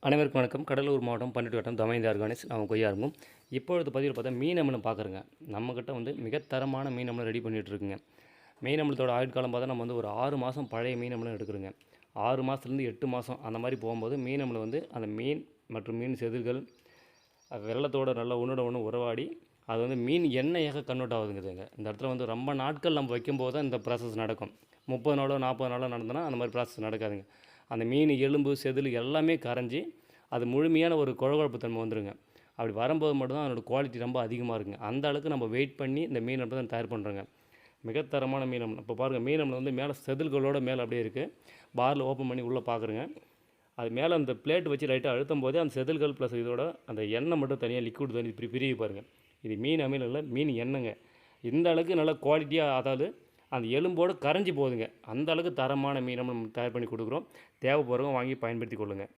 அனைவருக்கும் வணக்கம். கடலூர் மாவட்டம் பன்னெட்டு வட்டம் தமைந்த ஆர்கானிக்ஸ் நம்ம கொய்யாருங்கும். இப்பொழுது பதிவில் பார்த்தா மீன் அமிலம் பார்க்குறேங்க. நம்மக்கிட்ட வந்து மிகத்தரமான மீன் அமிலம் ரெடி பண்ணிகிட்ருக்குங்க. மீன் அமிலத்தோட ஆயுட்காலம் பார்த்தா நம்ம வந்து ஒரு 6 மாதம் பழைய மீன் அமிலம் எடுக்கிறோங்க. 6 மாதத்துலேருந்து 8 மாதம் அந்த மாதிரி போகும்போது மீன் அமிலம் வந்து அந்த மீன் மற்றும் மீன் செதில்கள் வெள்ளத்தோட நல்லா ஒன்றோட ஒன்று உறவாடி அது வந்து மீன் எண்ணெயாக கன்வெர்ட் ஆகுதுங்குதுங்க. இந்த இடத்துல வந்து ரொம்ப நாட்கள் நம்ம வைக்கும்போது தான் இந்த ப்ராசஸ் நடக்கும். 30 நாளோ 40 நாளோ நடந்ததுன்னா அந்த மாதிரி ப்ராசஸ் நடக்காதுங்க. அந்த மீன் எலும்பு செதில் எல்லாமே கரைஞ்சி அது முழுமையான ஒரு குழகுழப்பு தன்மை வந்துடுங்க. அப்படி வரும்போது மட்டும்தான் அதனோட குவாலிட்டி ரொம்ப அதிகமாக இருக்குங்க. அந்த அளவுக்கு நம்ம வெயிட் பண்ணி இந்த மீன் அப்படி தான் தயார் பண்ணுறோங்க. மிகத்தரமான மீன் அமிலம். இப்போ பாருங்கள், மீன் அமிலம் வந்து மேலே செதில்களோட மேலே அப்படியே இருக்குது. பாரில் ஓப்பன் பண்ணி உள்ளே பார்க்குறேங்க. அது மேலே அந்த பிளேட் வச்சு லைட்டாக அழுத்தும் போதே அந்த செதில்கள் ப்ளஸ் இதோட அந்த எண்ணெய் மட்டும் தனியாக லிக்விட் தண்ணி இப்படி பிரிவு பாருங்கள். இது மீன் அமிலம் இல்லை, மீன் எண்ணெய்ங்க. இந்த அளவுக்கு நல்லா குவாலிட்டியாக, அதாவது அந்த எலும்போடு கரைஞ்சி போகுதுங்க. அந்த அளவுக்கு தரமான மீன் நம்ம தயார் பண்ணி கொடுக்குறோம். தேவைப்படுறவங்க வாங்கி பயன்படுத்தி கொள்ளுங்கள்.